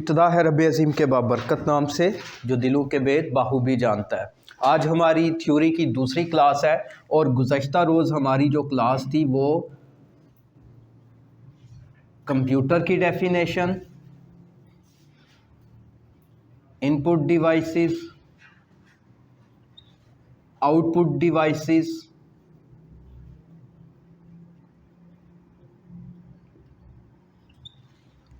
इब्तिदा है रब अज़ीम के बाबरकत नाम से जो दिलों के भेद बाखूबी जानता है। आज हमारी थ्योरी की दूसरी क्लास है और गुज़श्ता रोज़ हमारी जो क्लास थी वो कंप्यूटर की definition, input devices, output devices,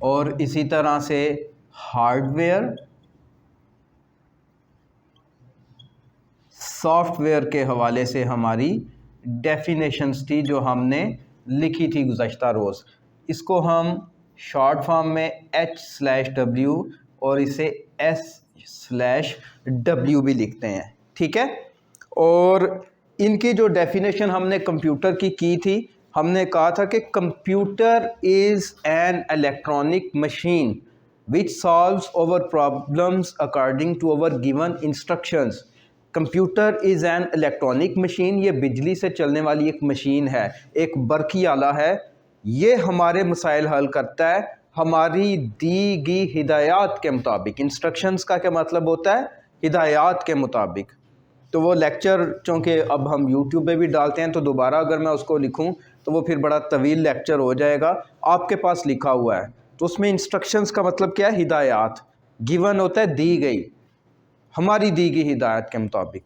और इसी तरह से हार्डवेयर, सॉफ्टवेयर के हवाले से हमारी डेफिनेशंस थी जो हमने लिखी थी गुज़श्ता रोज़। इसको हम शॉर्ट फॉर्म में H/W और इसे S/W भी लिखते हैं, ठीक है। और इनकी जो डेफिनेशन हमने कंप्यूटर की थी, हमने कहा था कि computer is an electronic machine which solves our problems according to our given instructions. Computer is an electronic machine, ये बिजली से चलने वाली एक मशीन है, एक बरकी आला है। ये हमारे मसाइल हल करता है हमारी दी गई हिदायत के मुताबिक। इंस्ट्रक्शंस का क्या मतलब होता है? हिदायत के मुताबिक। तो वो लेक्चर चूँकि अब हम यूट्यूब पे भी डालते हैं तो दोबारा अगर मैं उसको लिखूं तो वो फिर बड़ा तवील लेक्चर हो जाएगा। आपके पास लिखा हुआ है तो उसमें इंस्ट्रक्शंस का मतलब क्या है? हिदायत। गिवन होता है दी गई, हमारी दी गई हिदायत के मुताबिक।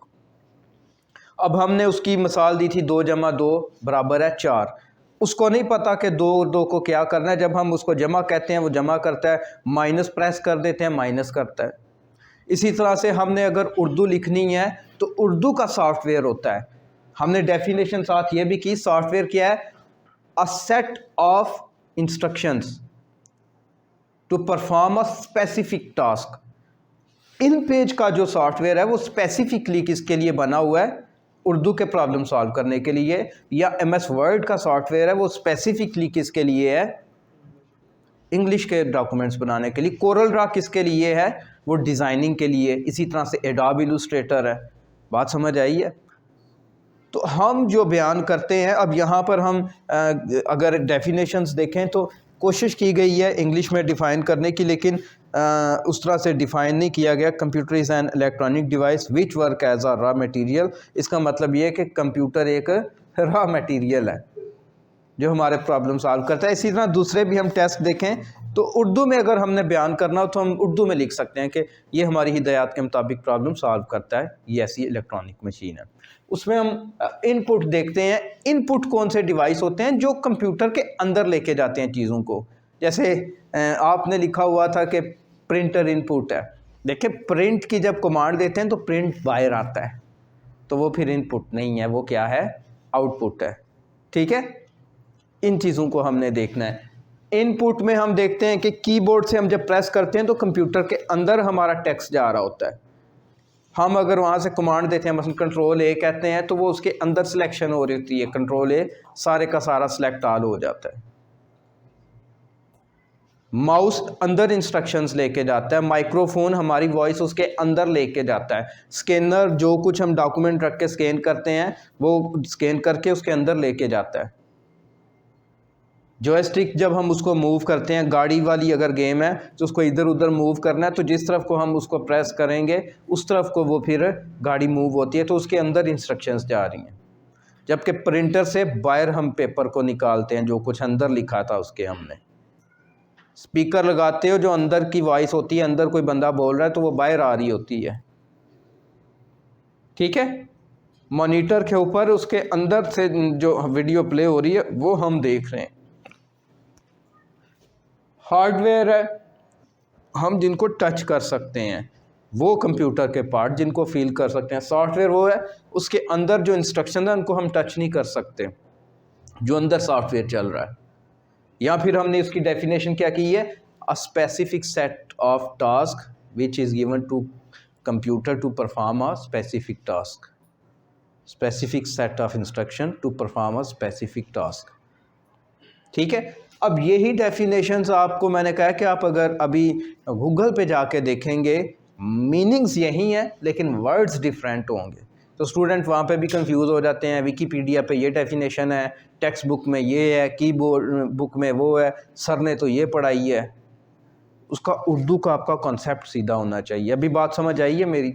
अब हमने उसकी मिसाल दी थी 2 + 2 = 4। उसको नहीं पता कि 2 को क्या करना है। जब हम उसको जमा कहते हैं वो जमा करता है, माइनस प्रेस कर देते हैं माइनस करता है। इसी तरह से हमने अगर उर्दू लिखनी है तो उर्दू का सॉफ्टवेयर होता है। हमने डेफिनेशन साथ ये भी की, सॉफ्टवेयर क्या है? A set of instructions to perform a specific task. इन पेज का जो सॉफ्टवेयर है वो स्पेसिफिकली किसके लिए बना हुआ है? उर्दू के प्रॉब्लम सॉल्व करने के लिए। या MS वर्ड का सॉफ्टवेयर है वो स्पेसिफिकली किसके लिए है? इंग्लिश के डॉक्यूमेंट्स बनाने के लिए। कोरल ड्रा किसके लिए है? वो डिज़ाइनिंग के लिए। इसी तरह से एडोब इलस्ट्रेटर है। बात समझ आई है? तो हम जो बयान करते हैं, अब यहाँ पर हम अगर डेफिनेशंस देखें तो कोशिश की गई है इंग्लिश में डिफ़ाइन करने की, लेकिन उस तरह से डिफ़ाइन नहीं किया गया। Computer is an electronic device which work as a raw material. इसका मतलब ये है कि कंप्यूटर एक रॉ मटेरियल है जो हमारे प्रॉब्लम सॉल्व करता है। इसी तरह दूसरे भी हम टेस्ट देखें तो उर्दू में अगर हमने बयान करना हो तो हम उर्दू में लिख सकते हैं कि ये हमारी हिदायत के मुताबिक प्रॉब्लम सॉल्व करता है, ये ऐसी इलेक्ट्रॉनिक मशीन है। उसमें हम इनपुट देखते हैं। इनपुट कौन से डिवाइस होते हैं? जो कंप्यूटर के अंदर लेके जाते हैं चीज़ों को। जैसे आपने लिखा हुआ था कि प्रिंटर इनपुट है। देखिए, प्रिंट की जब कमांड देते हैं तो प्रिंट बाहर आता है, तो वो फिर इनपुट नहीं है, वो क्या है? आउटपुट है, ठीक है। इन चीज़ों को हमने देखना है। इनपुट में हम देखते हैं कि कीबोर्ड से हम जब प्रेस करते हैं तो कंप्यूटर के अंदर हमारा टेक्स्ट जा रहा होता है। हम अगर वहाँ से कमांड देते हैं, मतलब Ctrl+A कहते हैं, तो वो उसके अंदर सिलेक्शन हो रही होती है। Ctrl+A सारे का सारा सिलेक्ट ऑल हो जाता है। माउस अंदर इंस्ट्रक्शंस लेके जाता है। माइक्रोफोन हमारी वॉइस उसके अंदर लेके जाता है। स्कैनर जो कुछ हम डॉक्यूमेंट रख के स्कैन करते हैं वो स्कैन करके उसके अंदर लेके जाता है। जॉयस्टिक जब हम उसको मूव करते हैं, गाड़ी वाली अगर गेम है तो उसको इधर उधर मूव करना है, तो जिस तरफ को हम उसको प्रेस करेंगे उस तरफ को वो फिर गाड़ी मूव होती है, तो उसके अंदर इंस्ट्रक्शंस जा रही हैं। जबकि प्रिंटर से बाहर हम पेपर को निकालते हैं, जो कुछ अंदर लिखा था उसके हमने। स्पीकर लगाते हो, जो अंदर की वॉइस होती है, अंदर कोई बंदा बोल रहा है तो वो बाहर आ रही होती है, ठीक है। मॉनिटर के ऊपर उसके अंदर से जो वीडियो प्ले हो रही है वो हम देख रहे हैं। हार्डवेयर है, हम जिनको टच कर सकते हैं, वो कंप्यूटर के पार्ट जिनको फील कर सकते हैं। सॉफ्टवेयर वो है उसके अंदर जो इंस्ट्रक्शन है उनको हम टच नहीं कर सकते, जो अंदर सॉफ्टवेयर चल रहा है। या फिर हमने उसकी डेफिनेशन क्या की है? A specific set of task which is given to computer to perform a specific task. Specific set of instruction to perform a specific task, ठीक है। अब यही डेफिनेशंस आपको मैंने कहा कि आप अगर अभी गूगल पे जाके देखेंगे मीनिंग्स यही हैं लेकिन वर्ड्स डिफरेंट होंगे, तो स्टूडेंट वहाँ पे भी कंफ्यूज हो जाते हैं। विकीपीडिया पे ये डेफिनेशन है, टेक्स्ट बुक में ये है, कीबोर्ड बुक में वो है, सर ने तो ये पढ़ाई है। उसका उर्दू का आपका कॉन्सेप्ट सीधा होना चाहिए। अभी बात समझ आई है मेरी?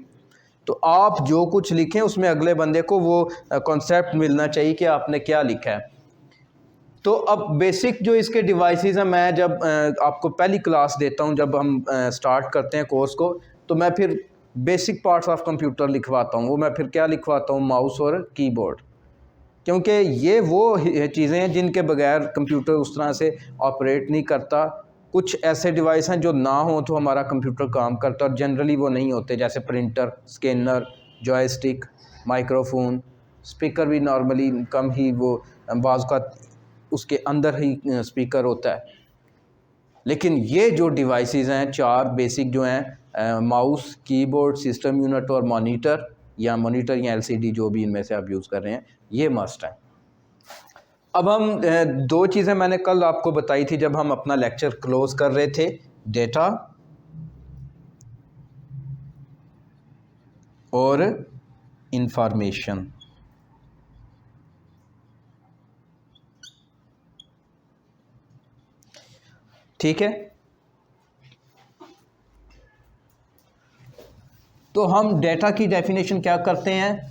तो आप जो कुछ लिखें उसमें अगले बंदे को वो कॉन्सेप्ट मिलना चाहिए कि आपने क्या लिखा है। तो अब बेसिक जो इसके डिवाइसेस हैं, मैं जब आपको पहली क्लास देता हूं, जब हम स्टार्ट करते हैं कोर्स को, तो मैं फिर बेसिक पार्ट्स ऑफ कंप्यूटर लिखवाता हूं। वो मैं फिर क्या लिखवाता हूं? माउस और कीबोर्ड, क्योंकि ये वो चीज़ें हैं जिनके बगैर कंप्यूटर उस तरह से ऑपरेट नहीं करता। कुछ ऐसे डिवाइस हैं जो ना हो तो हमारा कंप्यूटर काम करता, और जनरली वो नहीं होते, जैसे printer, scanner, joystick, microphone, speaker भी नॉर्मली कम ही, वो बाज़ का उसके अंदर ही स्पीकर होता है। लेकिन ये जो डिवाइसेस हैं, चार बेसिक जो हैं, माउस, कीबोर्ड, सिस्टम यूनिट और मॉनिटर या एलसीडी, जो भी इनमें से आप यूज़ कर रहे हैं, ये मस्ट है। अब हम दो चीज़ें मैंने कल आपको बताई थी जब हम अपना लेक्चर क्लोज कर रहे थे, डेटा और इंफॉर्मेशन। ठीक है, तो हम डेटा की डेफिनेशन क्या करते हैं?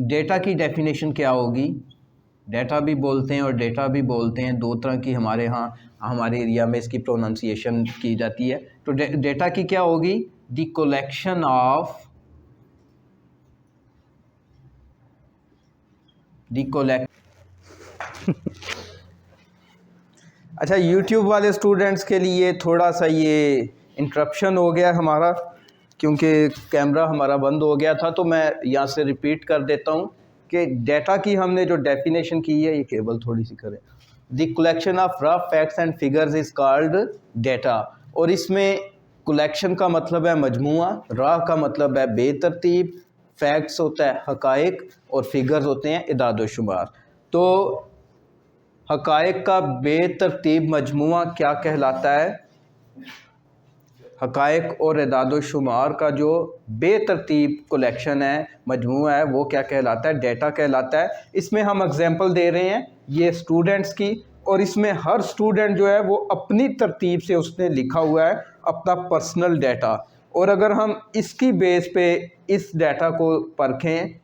डेटा की डेफिनेशन क्या होगी? डेटा भी बोलते हैं और डेटा भी बोलते हैं, दो तरह की हमारे यहाँ, हमारे एरिया में इसकी प्रोनाउंसिएशन की जाती है। तो डेटा की क्या होगी? द कलेक्शन ऑफ अच्छा, YouTube वाले स्टूडेंट्स के लिए थोड़ा सा ये इंटरप्शन हो गया हमारा, क्योंकि कैमरा हमारा बंद हो गया था। तो मैं यहाँ से रिपीट कर देता हूँ कि डेटा की हमने जो डेफिनेशन की है, ये केबल थोड़ी सी करें, the collection of rough facts and figures is called data. और इसमें कलेक्शन का मतलब है मजमुआ, रफ का मतलब है बेतरतीब, फैक्ट्स होता है हकायक, और फिगर्स होते हैं इदाद व शुमार। तो हकायक का बेतरतीब मजमुआ क्या कहलाता है? हकायक और इदाद शुमार का जो बेतरतीब कलेक्शन है, मजमुआ है, वो क्या कहलाता है? डेटा कहलाता है। इसमें हम एग्जांपल दे रहे हैं ये स्टूडेंट्स की, और इसमें हर स्टूडेंट जो है वो अपनी तरतीब से उसने लिखा हुआ है अपना पर्सनल डेटा। और अगर हम इसकी बेस पे इस डेटा को परखें,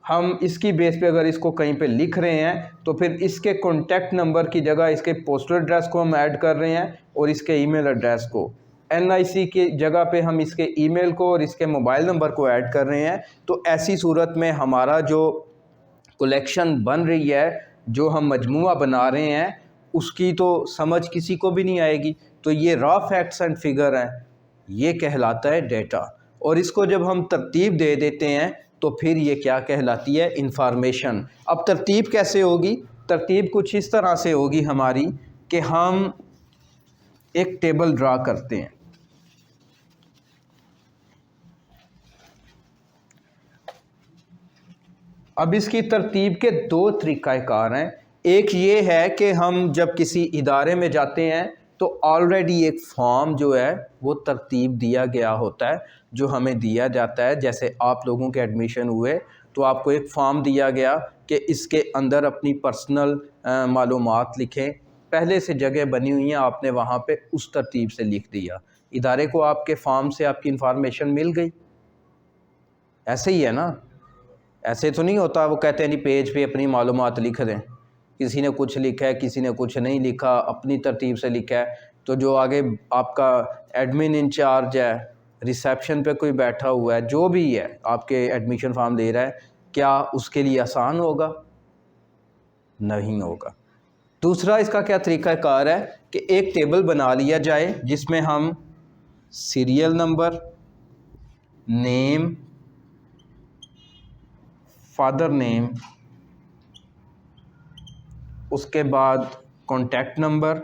हम इसकी बेस पे अगर इसको कहीं पे लिख रहे हैं, तो फिर इसके कॉन्टैक्ट नंबर की जगह इसके पोस्टल एड्रेस को हम ऐड कर रहे हैं और इसके ईमेल एड्रेस को। NIC की जगह पे हम इसके ईमेल को और इसके मोबाइल नंबर को ऐड कर रहे हैं। तो ऐसी सूरत में हमारा जो कलेक्शन बन रही है, जो हम मजमुआ बना रहे हैं, उसकी तो समझ किसी को भी नहीं आएगी। तो ये रॉ फैक्ट्स एंड फिगर हैं, ये कहलाता है डेटा। और इसको जब हम तरतीब दे देते हैं तो फिर ये क्या कहलाती है? इंफॉर्मेशन। अब तरतीब कैसे होगी? तरतीब कुछ इस तरह से होगी हमारी कि हम एक टेबल ड्रा करते हैं। अब इसकी तरतीब के दो तरीक़ाकार हैं। एक ये है कि हम जब किसी इदारे में जाते हैं तो ऑलरेडी एक फॉर्म जो है वो तरतीब दिया गया होता है, जो हमें दिया जाता है। जैसे आप लोगों के एडमिशन हुए तो आपको एक फॉर्म दिया गया कि इसके अंदर अपनी पर्सनल मालूमात लिखें, पहले से जगह बनी हुई है, आपने वहाँ पे उस तरतीब से लिख दिया। इदारे को आपके फॉर्म से आपकी इंफॉर्मेशन मिल गई। ऐसे ही है ना? ऐसे तो नहीं होता वो कहते हैं नहीं पेज पे अपनी मालूमात लिख दें, किसी ने कुछ लिखा है, किसी ने कुछ नहीं लिखा, अपनी तरतीब से लिखा है। तो जो आगे आपका एडमिन इंचार्ज है, रिसेप्शन पे कोई बैठा हुआ है, जो भी है आपके एडमिशन फॉर्म ले रहा है, क्या उसके लिए आसान होगा? नहीं होगा। दूसरा इसका क्या तरीक़ाकार है कि एक टेबल बना लिया जाए जिसमें हम serial number, name, father name, उसके बाद कॉन्टैक्ट नंबर,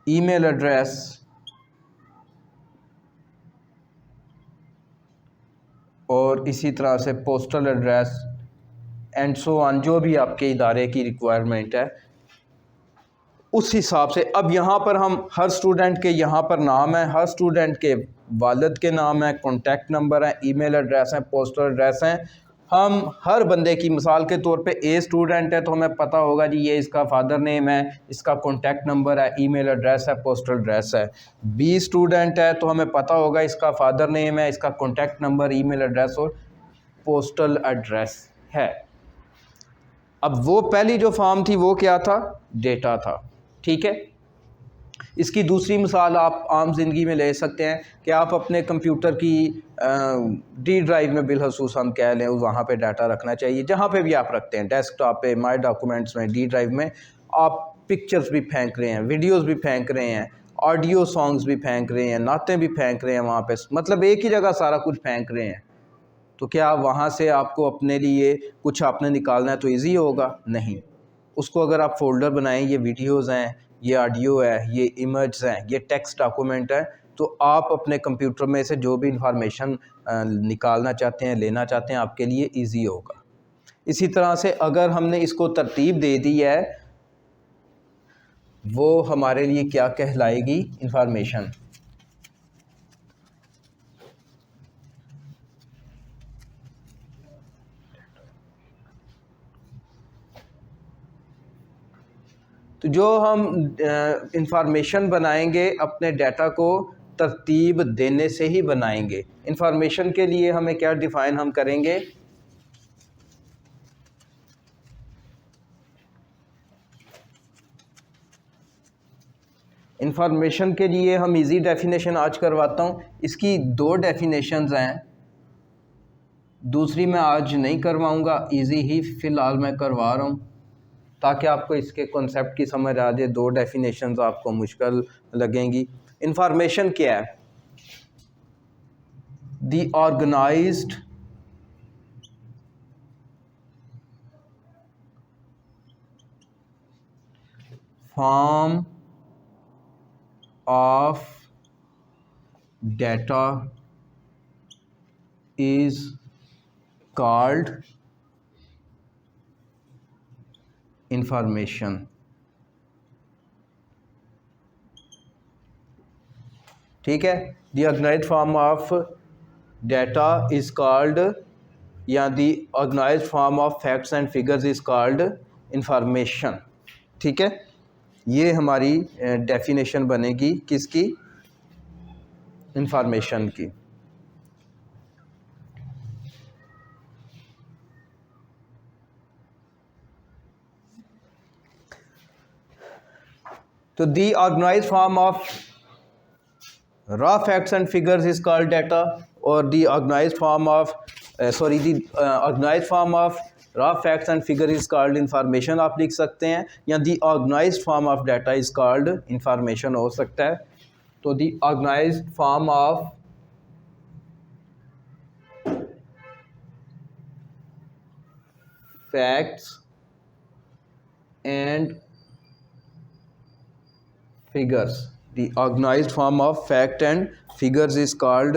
ईमेल एड्रेस, और इसी तरह से postal address and so on, जो भी आपके इदारे की रिक्वायरमेंट है उस हिसाब से। अब यहाँ पर हम हर स्टूडेंट के यहाँ पर नाम है, हर स्टूडेंट के वालिद के नाम है, कॉन्टैक्ट नंबर है, ईमेल एड्रेस है, पोस्टल एड्रेस हैं, हम हर बंदे की, मिसाल के तौर पे ए स्टूडेंट है तो हमें पता होगा जी ये इसका फादर नेम है, इसका कॉन्टैक्ट नंबर है, ईमेल एड्रेस है, पोस्टल एड्रेस है। बी स्टूडेंट है तो हमें पता होगा इसका फादर नेम है, इसका कॉन्टैक्ट नंबर, ईमेल एड्रेस और पोस्टल एड्रेस है। अब वो पहली जो फॉर्म थी वो क्या था? डेटा था। ठीक है। इसकी दूसरी मिसाल आप आम ज़िंदगी में ले सकते हैं कि आप अपने कंप्यूटर की डी ड्राइव में बिलखसूस हम कह लें वहाँ पे डाटा रखना चाहिए, जहाँ पे भी आप रखते हैं, डेस्कटॉप पे, माई डॉक्यूमेंट्स में, डी ड्राइव में आप पिक्चर्स भी फेंक रहे हैं, वीडियोस भी फेंक रहे हैं, ऑडियो सॉन्ग्स भी फेंक रहे हैं, नातें भी फेंक रहे हैं वहाँ पे, मतलब एक ही जगह सारा कुछ फेंक रहे हैं। तो क्या वहाँ से आपको अपने लिए कुछ आपने निकालना है तो ईजी होगा? नहीं। उसको अगर आप फ़ोल्डर बनाएं, ये वीडियोज़ हैं, ये ऑडियो है, ये इमेज हैं, ये टेक्स्ट डॉक्यूमेंट है, तो आप अपने कंप्यूटर में से जो भी इंफॉर्मेशन निकालना चाहते हैं, लेना चाहते हैं, आपके लिए ईजी होगा। इसी तरह से अगर हमने इसको तरतीब दे दी है, वो हमारे लिए क्या कहलाएगी? इंफॉर्मेशन। तो जो हम इंफॉर्मेशन बनाएंगे अपने डाटा को तरतीब देने से ही बनाएंगे। इंफॉर्मेशन के लिए हमें क्या डिफ़ाइन हम करेंगे? इंफॉर्मेशन के लिए हम इजी डेफिनेशन आज करवाता हूँ। इसकी दो डेफिनेशंस हैं, दूसरी मैं आज नहीं करवाऊँगा, इजी ही फ़िलहाल मैं करवा रहा हूँ ताकि आपको इसके कॉन्सेप्ट की समझ आ जाए। दो डेफिनेशंस आपको मुश्किल लगेंगी। इंफॉर्मेशन क्या है? The organised form of data is called information। ठीक है। the organized form of data is called, या the organized form of facts and figures is called information। ठीक है। ये हमारी डेफिनेशन बनेगी किसकी? इंफॉर्मेशन की। तो the organised form of raw facts and figures is called data, और the organized form of organized form of raw facts and figure is called information आप लिख सकते हैं, या the organized form of data is called information हो सकता है। तो the organized form of facts and figures, the organized form of fact and figures is called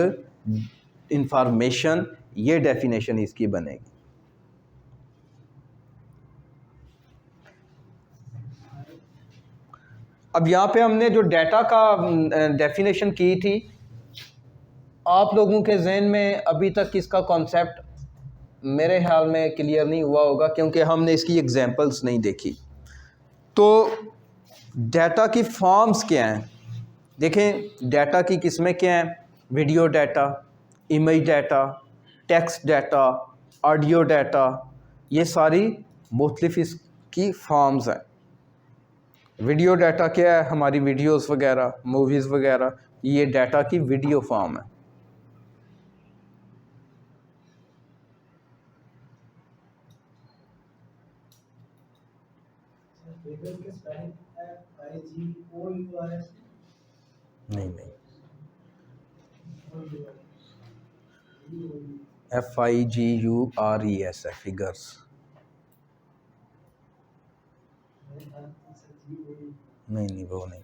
information। ये डेफिनेशन इसकी बनेगी। अब यहाँ पे हमने जो डाटा का डेफिनेशन की थी, आप लोगों के जहन में अभी तक इसका कॉन्सेप्ट मेरे ख्याल में क्लियर नहीं हुआ होगा क्योंकि हमने इसकी एग्जांपल्स नहीं देखी। तो डाटा की फॉर्म्स क्या हैं? देखें, डाटा की किस्में क्या हैं? Video data, image data, text data, audio data, ये सारी मुख्तलिफ इसकी फॉर्म्स हैं। वीडियो डाटा क्या है? हमारी वीडियोस वगैरह, मूवीज़ वगैरह, ये डाटा की वीडियो फॉर्म है। नहीं, FIGURES है, फिगर्स। नहीं, वो नहीं।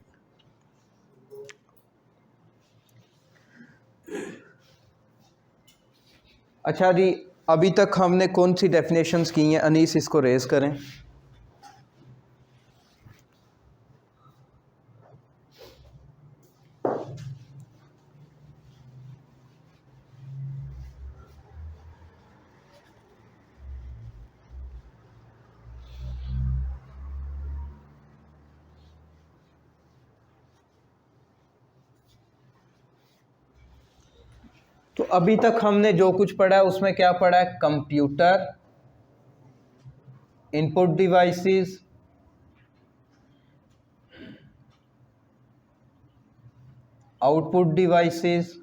अच्छा जी, अभी तक हमने कौन सी डेफिनेशंस की हैं? अनीस इसको रेज करें। तो अभी तक हमने जो कुछ पढ़ा है उसमें क्या पढ़ा है? Computer, input devices, output devices,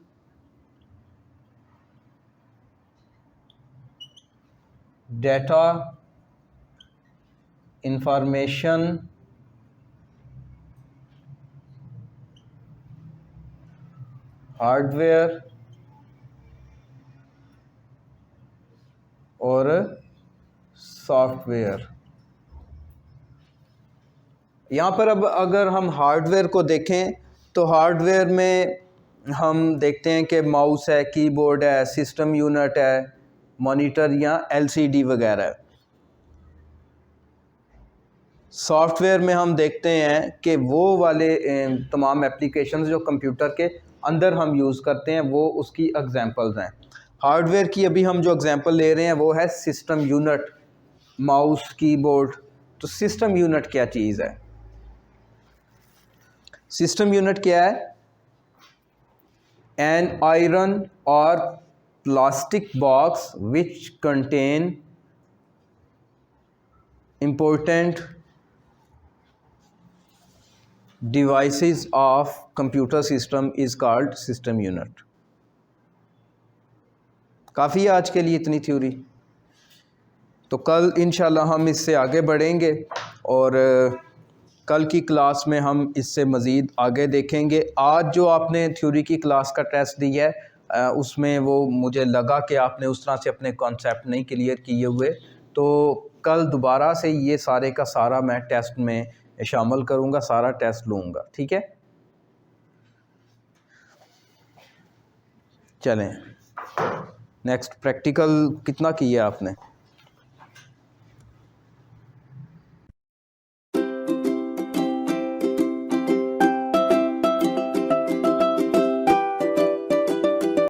data, information, hardware और सॉफ्टवेयर। यहाँ पर अब अगर हम हार्डवेयर को देखें तो हार्डवेयर में हम देखते हैं कि माउस है, कीबोर्ड है, सिस्टम यूनिट है, मॉनिटर या एलसीडी वगैरह है। सॉफ्टवेयर में हम देखते हैं कि वो वाले तमाम एप्लीकेशंस जो कंप्यूटर के अंदर हम यूज़ करते हैं वो उसकी एग्जांपल्स हैं। हार्डवेयर की अभी हम जो एग्जांपल ले रहे हैं वो है सिस्टम यूनिट, माउस, कीबोर्ड। तो सिस्टम यूनिट क्या चीज़ है? सिस्टम यूनिट क्या है? एन आयरन और plastic box which contain important devices of computer system is called system unit। काफ़ी है आज के लिए इतनी थ्योरी। तो कल इंशाल्लाह हम इससे आगे बढ़ेंगे और कल की क्लास में हम इससे मज़ीद आगे देखेंगे। आज जो आपने थ्योरी की क्लास का टेस्ट दिया है उसमें वो मुझे लगा कि आपने उस तरह से अपने कॉन्सेप्ट नहीं क्लियर किए हुए, तो कल दोबारा से ये सारे का सारा मैं टेस्ट में शामिल करूँगा, सारा टेस्ट लूँगा। ठीक है, चलें नेक्स्ट। प्रैक्टिकल कितना किया आपने?